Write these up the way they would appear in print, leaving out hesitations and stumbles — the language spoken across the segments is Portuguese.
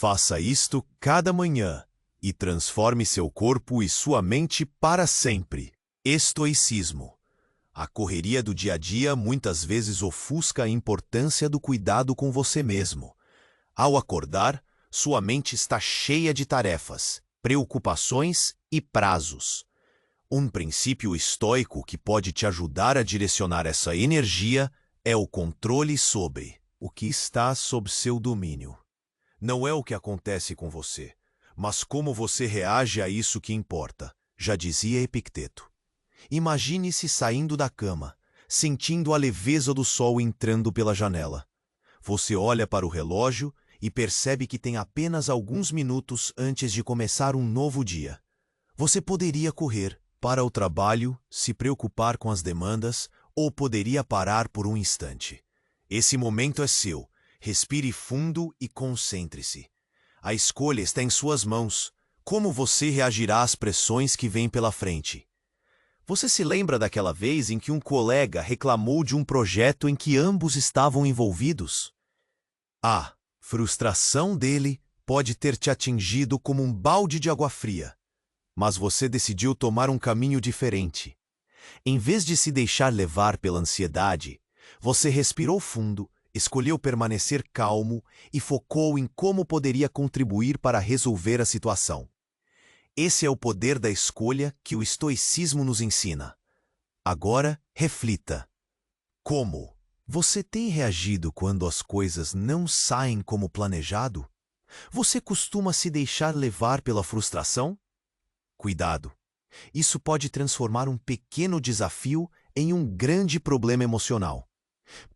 Faça isto cada manhã e transforme seu corpo e sua mente para sempre. Estoicismo. A correria do dia a dia muitas vezes ofusca a importância do cuidado com você mesmo. Ao acordar, sua mente está cheia de tarefas, preocupações e prazos. Um princípio estoico que pode te ajudar a direcionar essa energia é o controle sobre o que está sob seu domínio. Não é o que acontece com você, mas como você reage a isso que importa, já dizia Epicteto. Imagine-se saindo da cama, sentindo a leveza do sol entrando pela janela. Você olha para o relógio e percebe que tem apenas alguns minutos antes de começar um novo dia. Você poderia correr para o trabalho, se preocupar com as demandas, ou poderia parar por um instante. Esse momento é seu. Respire fundo e concentre-se. A escolha está em suas mãos. Como você reagirá às pressões que vêm pela frente? Você se lembra daquela vez em que um colega reclamou de um projeto em que ambos estavam envolvidos? A frustração dele pode ter te atingido como um balde de água fria, mas você decidiu tomar um caminho diferente. Em vez de se deixar levar pela ansiedade, você respirou fundo, escolheu permanecer calmo e focou em como poderia contribuir para resolver a situação. Esse é o poder da escolha que o estoicismo nos ensina. Agora, reflita. Como você tem reagido quando as coisas não saem como planejado? Você costuma se deixar levar pela frustração? Cuidado! Isso pode transformar um pequeno desafio em um grande problema emocional.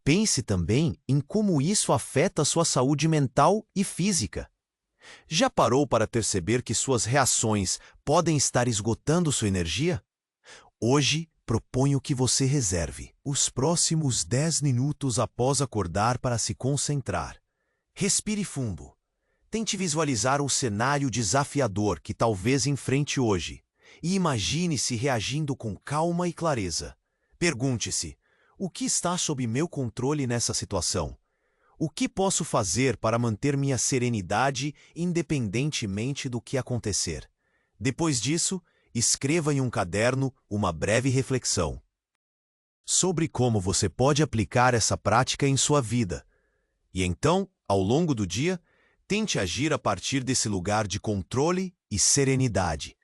Pense também em como isso afeta sua saúde mental e física. Já parou para perceber que suas reações podem estar esgotando sua energia? Hoje, proponho que você reserve os próximos 10 minutos após acordar para se concentrar. Respire fundo. Tente visualizar um cenário desafiador que talvez enfrente hoje e imagine-se reagindo com calma e clareza. Pergunte-se: o que está sob meu controle nessa situação? O que posso fazer para manter minha serenidade independentemente do que acontecer? Depois disso, escreva em um caderno uma breve reflexão sobre como você pode aplicar essa prática em sua vida. E então, ao longo do dia, tente agir a partir desse lugar de controle e serenidade.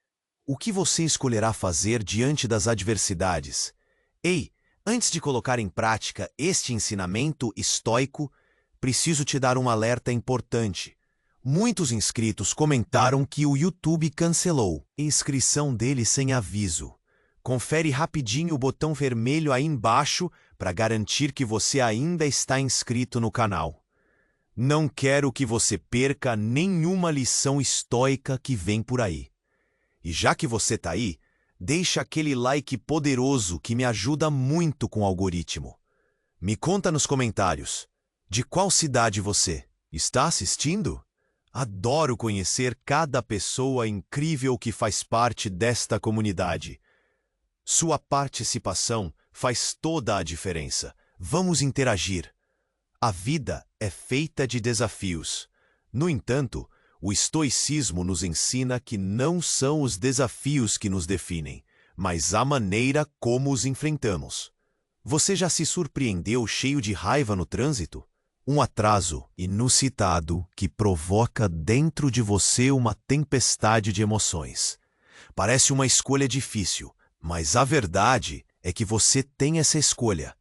O que você escolherá fazer diante das adversidades? Ei, antes de colocar em prática este ensinamento estoico, preciso te dar um alerta importante. Muitos inscritos comentaram que o YouTube cancelou a inscrição deles sem aviso. Confere rapidinho o botão vermelho aí embaixo para garantir que você ainda está inscrito no canal. Não quero que você perca nenhuma lição estoica que vem por aí. E já que você está aí, deixa aquele like poderoso que me ajuda muito com o algoritmo. Me conta nos comentários, de qual cidade você está assistindo? Adoro conhecer cada pessoa incrível que faz parte desta comunidade. Sua participação faz toda a diferença. Vamos interagir. A vida é feita de desafios. No entanto, o estoicismo nos ensina que não são os desafios que nos definem, mas a maneira como os enfrentamos. Você já se surpreendeu cheio de raiva no trânsito? Um atraso inusitado que provoca dentro de você uma tempestade de emoções. Parece uma escolha difícil, mas a verdade é que você tem essa escolha.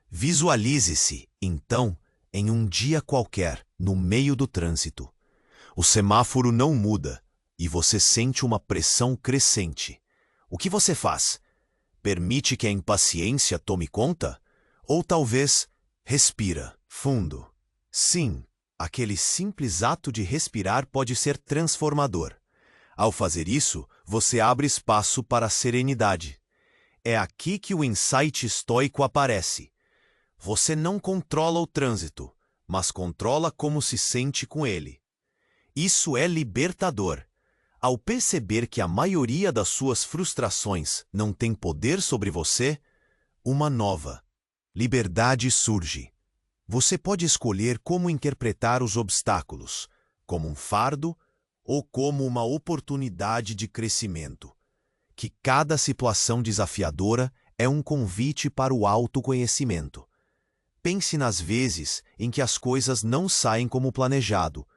Visualize-se, então, em um dia qualquer, no meio do trânsito. O semáforo não muda e você sente uma pressão crescente. O que você faz? Permite que a impaciência tome conta? Ou talvez respira fundo? Sim, aquele simples ato de respirar pode ser transformador. Ao fazer isso, você abre espaço para a serenidade. É aqui que o insight estoico aparece. Você não controla o trânsito, mas controla como se sente com ele. Isso é libertador. Ao perceber que a maioria das suas frustrações não tem poder sobre você, uma nova liberdade surge. Você pode escolher como interpretar os obstáculos, como um fardo ou como uma oportunidade de crescimento. Que cada situação desafiadora é um convite para o autoconhecimento. Pense nas vezes em que as coisas não saem como planejado.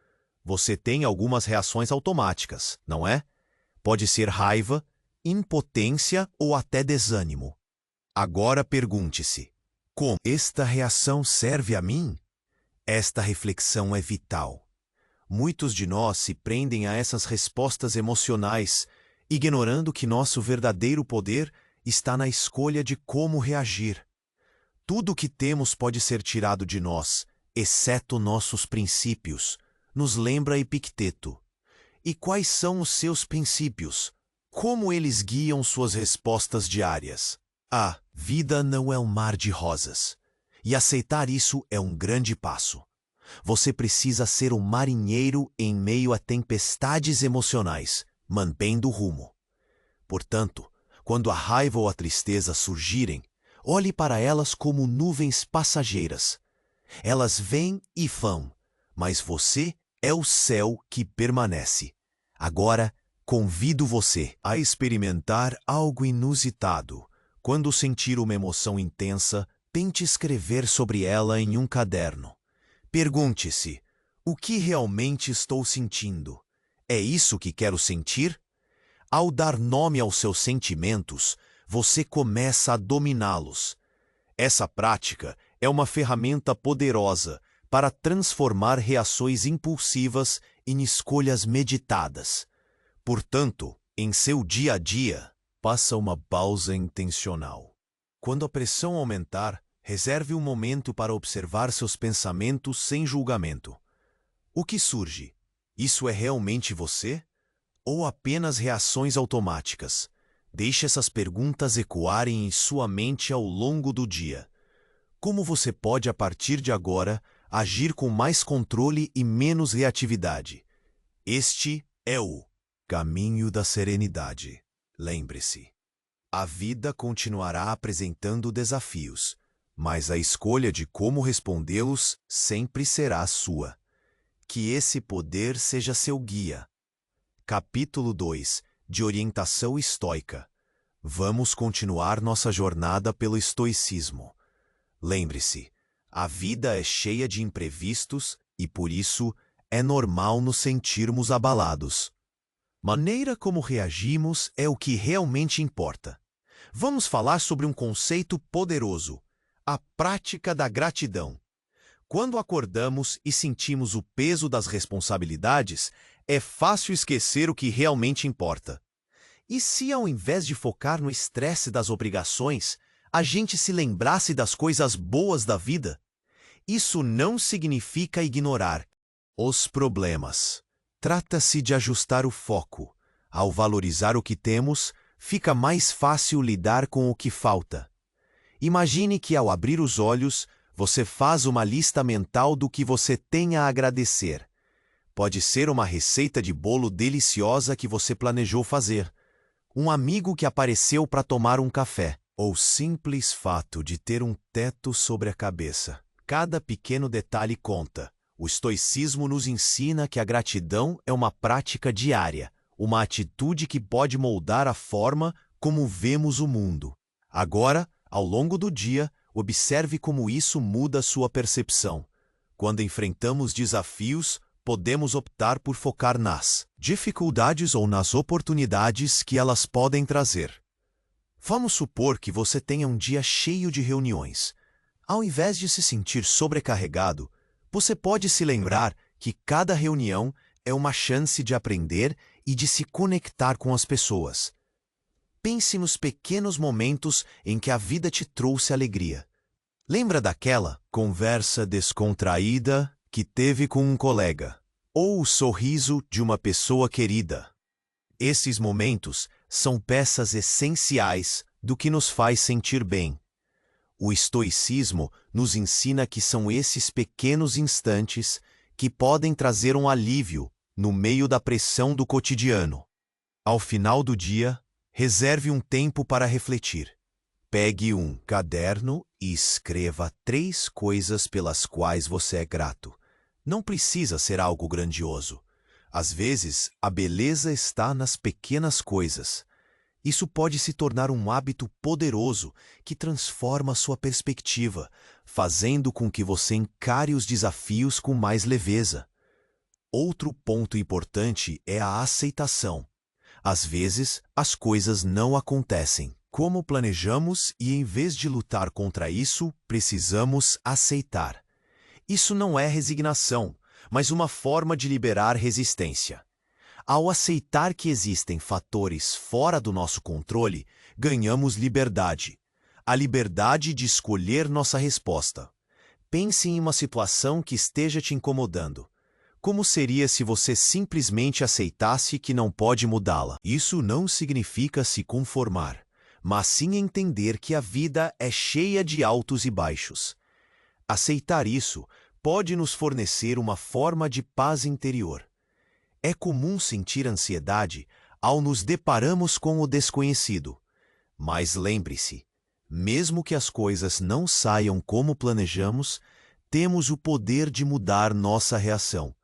Você tem algumas reações automáticas, não é? Pode ser raiva, impotência ou até desânimo. Agora pergunte-se: como esta reação serve a mim? Esta reflexão é vital. Muitos de nós se prendem a essas respostas emocionais, ignorando que nosso verdadeiro poder está na escolha de como reagir. Tudo o que temos pode ser tirado de nós, exceto nossos princípios, nos lembra Epicteto. E quais são os seus princípios? Como eles guiam suas respostas diárias? A vida não é um mar de rosas. E aceitar isso é um grande passo. Você precisa ser um marinheiro em meio a tempestades emocionais, mantendo o rumo. Portanto, quando a raiva ou a tristeza surgirem, olhe para elas como nuvens passageiras. Elas vêm e vão, mas você é o céu que permanece. Agora, convido você a experimentar algo inusitado. Quando sentir uma emoção intensa, tente escrever sobre ela em um caderno. Pergunte-se: o que realmente estou sentindo? É isso que quero sentir? Ao dar nome aos seus sentimentos, você começa a dominá-los. Essa prática é uma ferramenta poderosa para transformar reações impulsivas em escolhas meditadas. Portanto, em seu dia a dia, faça uma pausa intencional. Quando a pressão aumentar, reserve um momento para observar seus pensamentos sem julgamento. O que surge? Isso é realmente você? Ou apenas reações automáticas? Deixe essas perguntas ecoarem em sua mente ao longo do dia. Como você pode, a partir de agora, agir com mais controle e menos reatividade? Este é o caminho da serenidade. Lembre-se, a vida continuará apresentando desafios, mas a escolha de como respondê-los sempre será sua. Que esse poder seja seu guia. Capítulo 2 de Orientação Estoica. Vamos continuar nossa jornada pelo estoicismo. Lembre-se, a vida é cheia de imprevistos e, por isso, é normal nos sentirmos abalados. Maneira como reagimos é o que realmente importa. Vamos falar sobre um conceito poderoso: a prática da gratidão. Quando acordamos e sentimos o peso das responsabilidades, é fácil esquecer o que realmente importa. E se, ao invés de focar no estresse das obrigações, a gente se lembrasse das coisas boas da vida? Isso não significa ignorar os problemas. Trata-se de ajustar o foco. Ao valorizar o que temos, fica mais fácil lidar com o que falta. Imagine que, ao abrir os olhos, você faz uma lista mental do que você tem a agradecer. Pode ser uma receita de bolo deliciosa que você planejou fazer, um amigo que apareceu para tomar um café, ou simples fato de ter um teto sobre a cabeça. Cada pequeno detalhe conta. O estoicismo nos ensina que a gratidão é uma prática diária, uma atitude que pode moldar a forma como vemos o mundo. Agora, ao longo do dia, observe como isso muda sua percepção. Quando enfrentamos desafios, podemos optar por focar nas dificuldades ou nas oportunidades que elas podem trazer. Vamos supor que você tenha um dia cheio de reuniões. Ao invés de se sentir sobrecarregado, você pode se lembrar que cada reunião é uma chance de aprender e de se conectar com as pessoas. Pense nos pequenos momentos em que a vida te trouxe alegria. Lembra daquela conversa descontraída que teve com um colega, ou o sorriso de uma pessoa querida? Esses momentos são peças essenciais do que nos faz sentir bem. O estoicismo nos ensina que são esses pequenos instantes que podem trazer um alívio no meio da pressão do cotidiano. Ao final do dia, reserve um tempo para refletir. Pegue um caderno e escreva 3 coisas pelas quais você é grato. Não precisa ser algo grandioso. Às vezes, a beleza está nas pequenas coisas. Isso pode se tornar um hábito poderoso que transforma sua perspectiva, fazendo com que você encare os desafios com mais leveza. Outro ponto importante é a aceitação. Às vezes, as coisas não acontecem como planejamos e, em vez de lutar contra isso, precisamos aceitar. Isso não é resignação, mas uma forma de liberar resistência. Ao aceitar que existem fatores fora do nosso controle, ganhamos liberdade. A liberdade de escolher nossa resposta. Pense em uma situação que esteja te incomodando. Como seria se você simplesmente aceitasse que não pode mudá-la? Isso não significa se conformar, mas sim entender que a vida é cheia de altos e baixos. Aceitar isso pode nos fornecer uma forma de paz interior. É comum sentir ansiedade ao nos depararmos com o desconhecido. Mas lembre-se, mesmo que as coisas não saiam como planejamos, temos o poder de mudar nossa reação.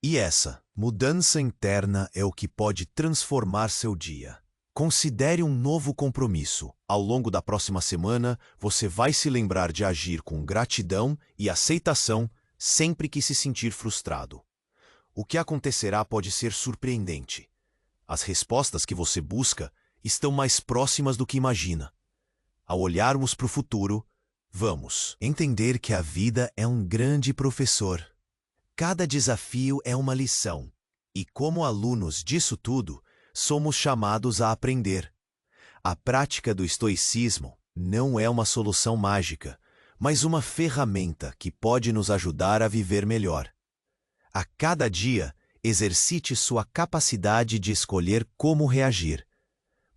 E essa mudança interna é o que pode transformar seu dia. Considere um novo compromisso. Ao longo da próxima semana, você vai se lembrar de agir com gratidão e aceitação sempre que se sentir frustrado. O que acontecerá pode ser surpreendente. As respostas que você busca estão mais próximas do que imagina. Ao olharmos para o futuro, vamos entender que a vida é um grande professor. Cada desafio é uma lição, e como alunos disso tudo, somos chamados a aprender. A prática do estoicismo não é uma solução mágica, mas uma ferramenta que pode nos ajudar a viver melhor. A cada dia, exercite sua capacidade de escolher como reagir.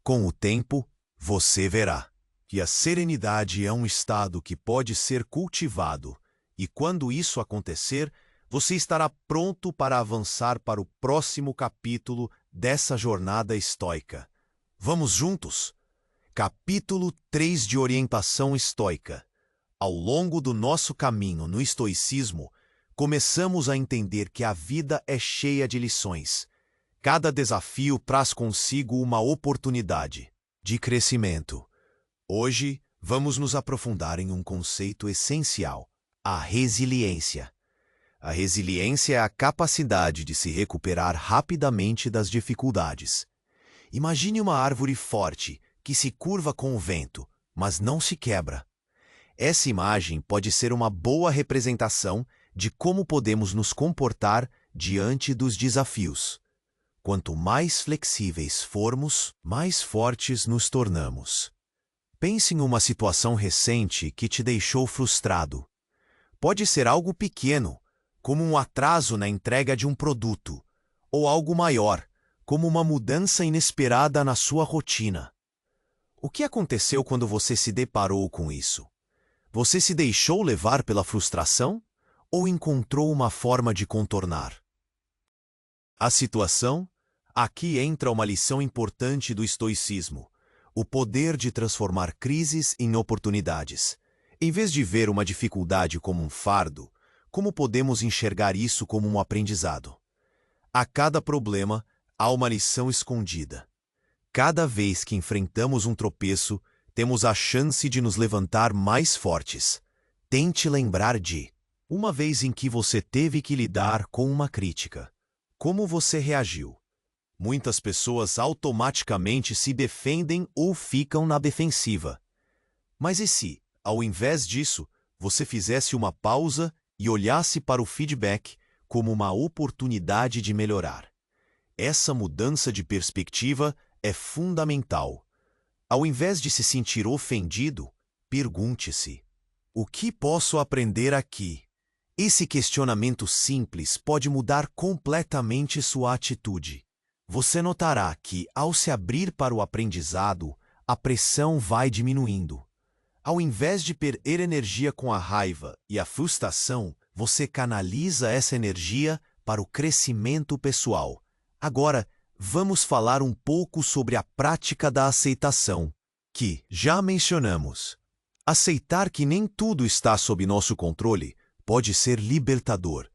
Com o tempo, você verá que a serenidade é um estado que pode ser cultivado, e quando isso acontecer, você estará pronto para avançar para o próximo capítulo dessa jornada estoica. Vamos juntos? Capítulo 3 de Orientação Estoica. Ao longo do nosso caminho no estoicismo, começamos a entender que a vida é cheia de lições. Cada desafio traz consigo uma oportunidade de crescimento. Hoje, vamos nos aprofundar em um conceito essencial: a resiliência. A resiliência é a capacidade de se recuperar rapidamente das dificuldades. Imagine uma árvore forte que se curva com o vento, mas não se quebra. Essa imagem pode ser uma boa representação de como podemos nos comportar diante dos desafios. Quanto mais flexíveis formos, mais fortes nos tornamos. Pense em uma situação recente que te deixou frustrado. Pode ser algo pequeno, como um atraso na entrega de um produto, ou algo maior, como uma mudança inesperada na sua rotina. O que aconteceu quando você se deparou com isso? Você se deixou levar pela frustração ou encontrou uma forma de contornar? A situação? Aqui entra uma lição importante do estoicismo: o poder de transformar crises em oportunidades. Em vez de ver uma dificuldade como um fardo, como podemos enxergar isso como um aprendizado? A cada problema, há uma lição escondida. Cada vez que enfrentamos um tropeço, temos a chance de nos levantar mais fortes. Tente lembrar de uma vez em que você teve que lidar com uma crítica. Como você reagiu? Muitas pessoas automaticamente se defendem ou ficam na defensiva. Mas e se, ao invés disso, você fizesse uma pausa e olhasse para o feedback como uma oportunidade de melhorar? Essa mudança de perspectiva é fundamental. Ao invés de se sentir ofendido, pergunte-se: o que posso aprender aqui? Esse questionamento simples pode mudar completamente sua atitude. Você notará que, ao se abrir para o aprendizado, a pressão vai diminuindo. Ao invés de perder energia com a raiva e a frustração, você canaliza essa energia para o crescimento pessoal. Agora, vamos falar um pouco sobre a prática da aceitação, que já mencionamos. Aceitar que nem tudo está sob nosso controle pode ser libertador.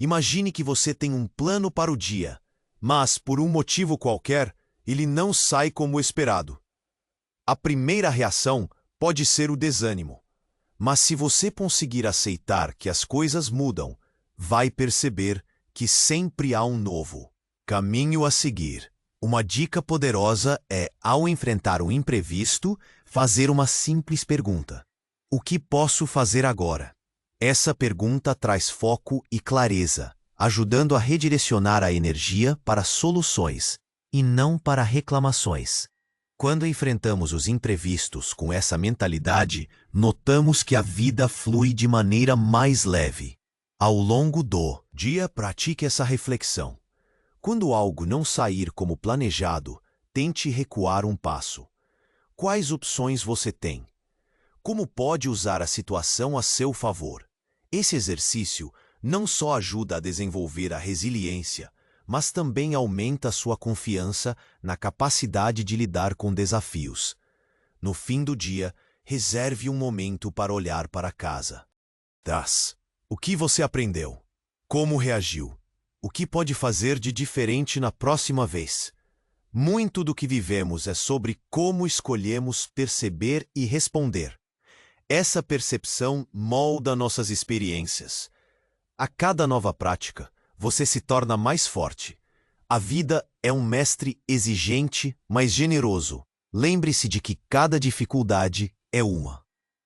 Imagine que você tem um plano para o dia, mas, por um motivo qualquer, ele não sai como esperado. A primeira reação pode ser o desânimo, mas se você conseguir aceitar que as coisas mudam, vai perceber que sempre há um novo caminho a seguir. Uma dica poderosa é, ao enfrentar um imprevisto, fazer uma simples pergunta: o que posso fazer agora? Essa pergunta traz foco e clareza, ajudando a redirecionar a energia para soluções e não para reclamações. Quando enfrentamos os imprevistos com essa mentalidade, notamos que a vida flui de maneira mais leve. Ao longo do dia, pratique essa reflexão. Quando algo não sair como planejado, tente recuar um passo. Quais opções você tem? Como pode usar a situação a seu favor? Esse exercício não só ajuda a desenvolver a resiliência, mas também aumenta sua confiança na capacidade de lidar com desafios. No fim do dia, reserve um momento para olhar para casa. O que você aprendeu? Como reagiu? O que pode fazer de diferente na próxima vez? Muito do que vivemos é sobre como escolhemos perceber e responder. Essa percepção molda nossas experiências. A cada nova prática, você se torna mais forte. A vida é um mestre exigente, mas generoso. Lembre-se de que cada dificuldade é uma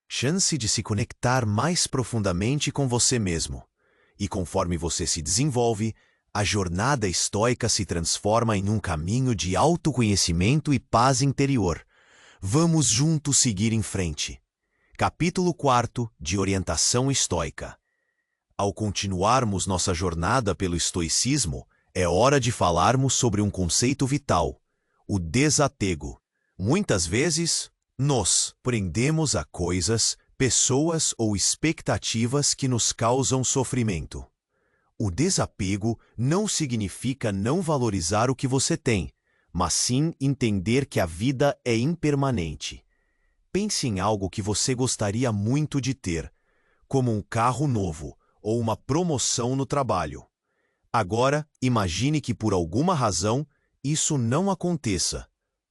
chance de se conectar mais profundamente com você mesmo. E conforme você se desenvolve, a jornada estoica se transforma em um caminho de autoconhecimento e paz interior. Vamos juntos seguir em frente. Capítulo 4 de Orientação Estoica. Ao continuarmos nossa jornada pelo estoicismo, é hora de falarmos sobre um conceito vital: o desapego. Muitas vezes, nos prendemos a coisas, pessoas ou expectativas que nos causam sofrimento. O desapego não significa não valorizar o que você tem, mas sim entender que a vida é impermanente. Pense em algo que você gostaria muito de ter, como um carro novo ou uma promoção no trabalho. Agora, imagine que por alguma razão isso não aconteça.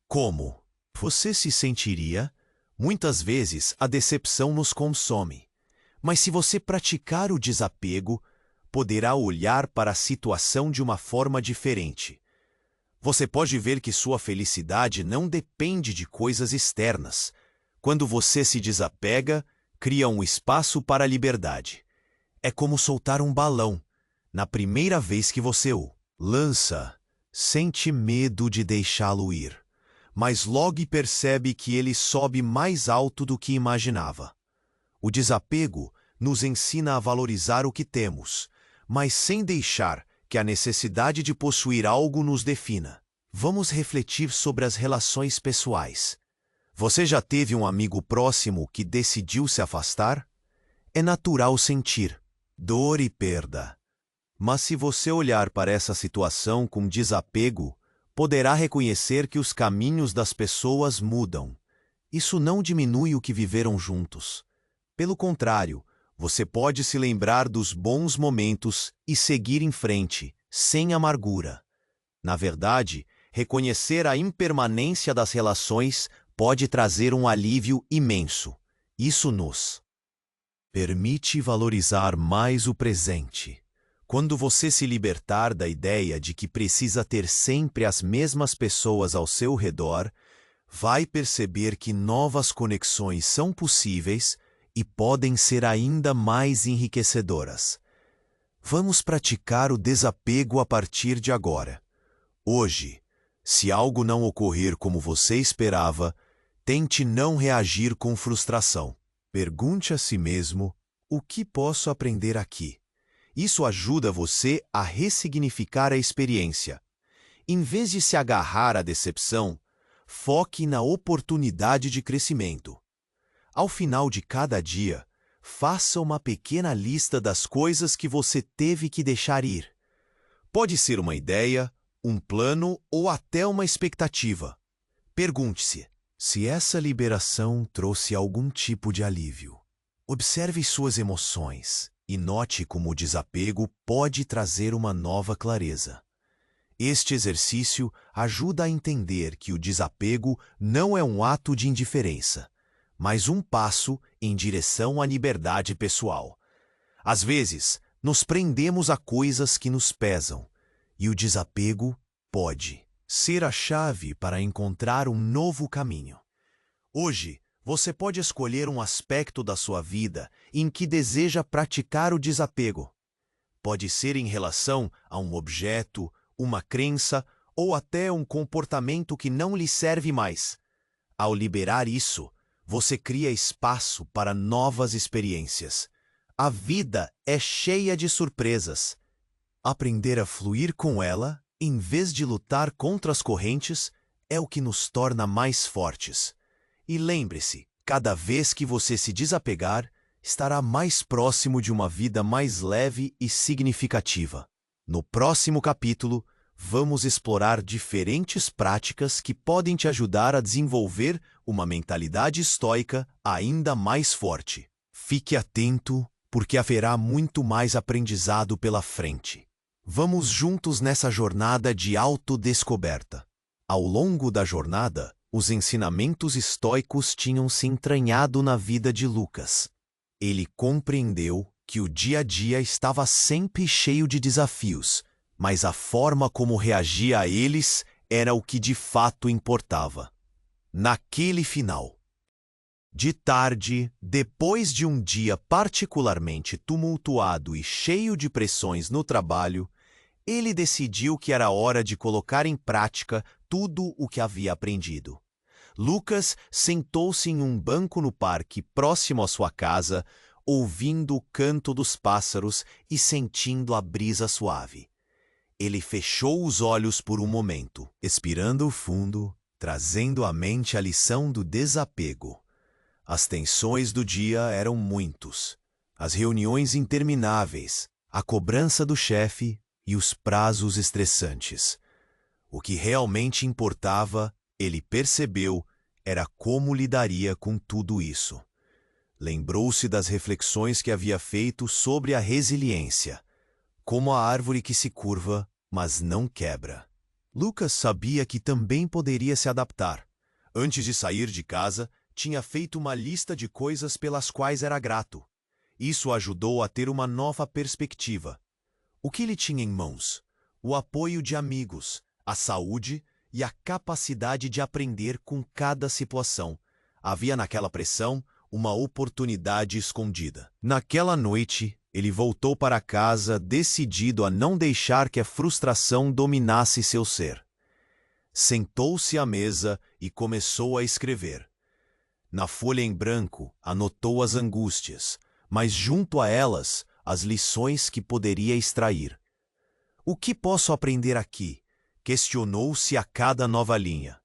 Como você se sentiria? Muitas vezes a decepção nos consome. Mas se você praticar o desapego, poderá olhar para a situação de uma forma diferente. Você pode ver que sua felicidade não depende de coisas externas. Quando você se desapega, cria um espaço para a liberdade. É como soltar um balão. Na primeira vez que você o lança, sente medo de deixá-lo ir, mas logo percebe que ele sobe mais alto do que imaginava. O desapego nos ensina a valorizar o que temos, mas sem deixar que a necessidade de possuir algo nos defina. Vamos refletir sobre as relações pessoais. Você já teve um amigo próximo que decidiu se afastar? É natural sentir dor e perda. Mas se você olhar para essa situação com desapego, poderá reconhecer que os caminhos das pessoas mudam. Isso não diminui o que viveram juntos. Pelo contrário, você pode se lembrar dos bons momentos e seguir em frente, sem amargura. Na verdade, reconhecer a impermanência das relações pode trazer um alívio imenso. Isso nos permite valorizar mais o presente. Quando você se libertar da ideia de que precisa ter sempre as mesmas pessoas ao seu redor, vai perceber que novas conexões são possíveis e podem ser ainda mais enriquecedoras. Vamos praticar o desapego a partir de agora. Hoje, se algo não ocorrer como você esperava, tente não reagir com frustração. Pergunte a si mesmo: o que posso aprender aqui? Isso ajuda você a ressignificar a experiência. Em vez de se agarrar à decepção, foque na oportunidade de crescimento. Ao final de cada dia, faça uma pequena lista das coisas que você teve que deixar ir. Pode ser uma ideia, um plano ou até uma expectativa. Pergunte-se se essa liberação trouxe algum tipo de alívio. Observe suas emoções E note como o desapego pode trazer uma nova clareza. Este exercício ajuda a entender que o desapego não é um ato de indiferença, mas um passo em direção à liberdade pessoal. Às vezes, nos prendemos a coisas que nos pesam, e o desapego pode ser a chave para encontrar um novo caminho. Hoje, você pode escolher um aspecto da sua vida em que deseja praticar o desapego. Pode ser em relação a um objeto, uma crença ou até um comportamento que não lhe serve mais. Ao liberar isso, você cria espaço para novas experiências. A vida é cheia de surpresas. Aprender a fluir com ela, em vez de lutar contra as correntes, é o que nos torna mais fortes. E lembre-se, cada vez que você se desapegar, estará mais próximo de uma vida mais leve e significativa. No próximo capítulo, vamos explorar diferentes práticas que podem te ajudar a desenvolver uma mentalidade estoica ainda mais forte. Fique atento, porque haverá muito mais aprendizado pela frente. Vamos juntos nessa jornada de autodescoberta. Ao longo da jornada, os ensinamentos estoicos tinham se entranhado na vida de Lucas. Ele compreendeu que o dia a dia estava sempre cheio de desafios, mas a forma como reagia a eles era o que de fato importava. Naquele final de tarde, depois de um dia particularmente tumultuado e cheio de pressões no trabalho, ele decidiu que era hora de colocar em prática tudo o que havia aprendido. Lucas sentou-se em um banco no parque próximo à sua casa, ouvindo o canto dos pássaros e sentindo a brisa suave. Ele fechou os olhos por um momento, expirando fundo, trazendo à mente a lição do desapego. As tensões do dia eram muitos, as reuniões intermináveis, a cobrança do chefe e os prazos estressantes. O que realmente importava, ele percebeu, era como lidaria com tudo isso. Lembrou-se das reflexões que havia feito sobre a resiliência, como a árvore que se curva, mas não quebra. Lucas sabia que também poderia se adaptar. Antes de sair de casa, tinha feito uma lista de coisas pelas quais era grato. Isso ajudou a ter uma nova perspectiva. O que ele tinha em mãos? O apoio de amigos, a saúde e a capacidade de aprender com cada situação. Havia naquela pressão uma oportunidade escondida. Naquela noite, ele voltou para casa decidido a não deixar que a frustração dominasse seu ser. Sentou-se à mesa e começou a escrever. Na folha em branco, anotou as angústias, mas junto a elas, as lições que poderia extrair. O que posso aprender aqui? Questionou-se a cada nova linha.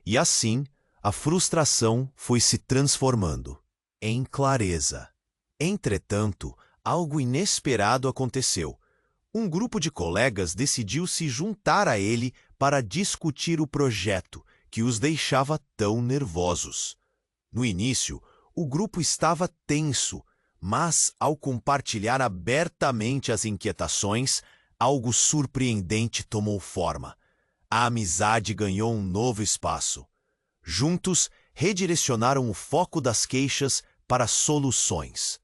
E assim, a frustração foi se transformando em clareza. Entretanto, algo inesperado aconteceu. Um grupo de colegas decidiu se juntar a ele para discutir o projeto que os deixava tão nervosos. No início, o grupo estava tenso, mas ao compartilhar abertamente as inquietações, algo surpreendente tomou forma. A amizade ganhou um novo espaço. Juntos, redirecionaram o foco das queixas para soluções.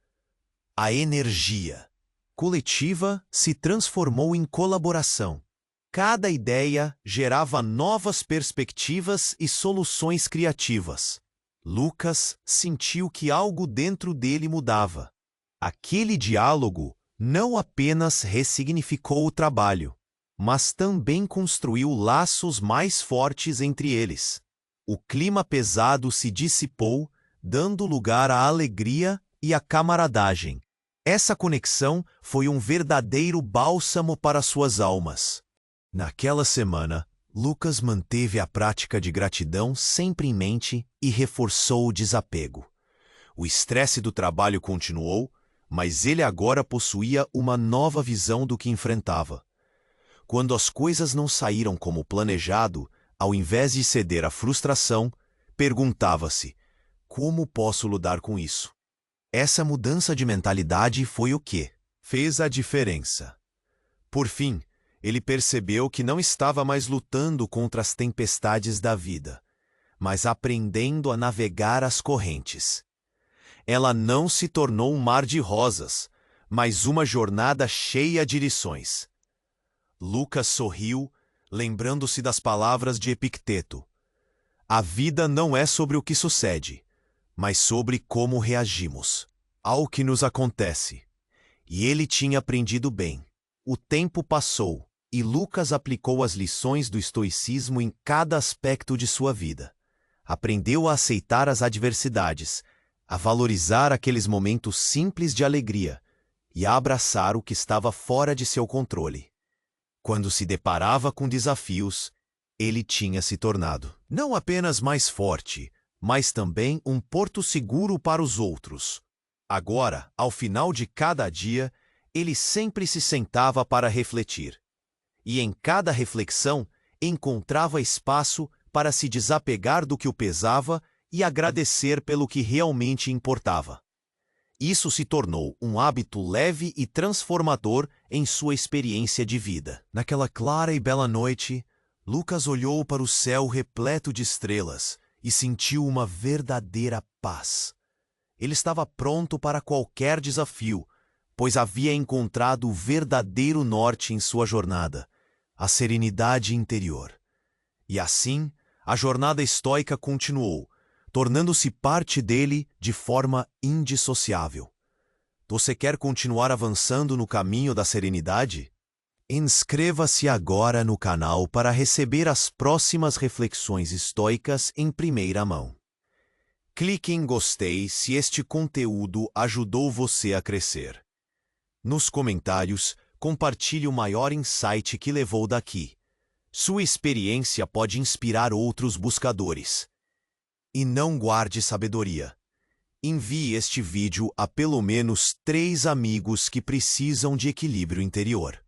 A energia coletiva se transformou em colaboração. Cada ideia gerava novas perspectivas e soluções criativas. Lucas sentiu que algo dentro dele mudava. Aquele diálogo não apenas ressignificou o trabalho, mas também construiu laços mais fortes entre eles. O clima pesado se dissipou, dando lugar à alegria e à camaradagem. Essa conexão foi um verdadeiro bálsamo para suas almas. Naquela semana, Lucas manteve a prática de gratidão sempre em mente e reforçou o desapego. O estresse do trabalho continuou, mas ele agora possuía uma nova visão do que enfrentava. Quando as coisas não saíram como planejado, ao invés de ceder à frustração, perguntava-se: como posso lidar com isso? Essa mudança de mentalidade foi o quê? fez a diferença. Por fim, ele percebeu que não estava mais lutando contra as tempestades da vida, mas aprendendo a navegar as correntes. Ela não se tornou um mar de rosas, mas uma jornada cheia de lições. Lucas sorriu, lembrando-se das palavras de Epicteto. A vida não é sobre o que sucede, mas sobre como reagimos ao que nos acontece. E ele tinha aprendido bem. O tempo passou, e Lucas aplicou as lições do estoicismo em cada aspecto de sua vida. Aprendeu a aceitar as adversidades, a valorizar aqueles momentos simples de alegria e a abraçar o que estava fora de seu controle. Quando se deparava com desafios, ele tinha se tornado não apenas mais forte, mas também um porto seguro para os outros. Agora, ao final de cada dia, ele sempre se sentava para refletir. E em cada reflexão, encontrava espaço para se desapegar do que o pesava e agradecer pelo que realmente importava. Isso se tornou um hábito leve e transformador em sua experiência de vida. Naquela clara e bela noite, Lucas olhou para o céu repleto de estrelas e sentiu uma verdadeira paz. Ele estava pronto para qualquer desafio, pois havia encontrado o verdadeiro norte em sua jornada, a serenidade interior. E assim, a jornada estoica continuou, tornando-se parte dele de forma indissociável. Você quer continuar avançando no caminho da serenidade? Inscreva-se agora no canal para receber as próximas reflexões estoicas em primeira mão. Clique em gostei se este conteúdo ajudou você a crescer. Nos comentários, compartilhe o maior insight que levou daqui. Sua experiência pode inspirar outros buscadores. E não guarde sabedoria. Envie este vídeo a pelo menos 3 amigos que precisam de equilíbrio interior.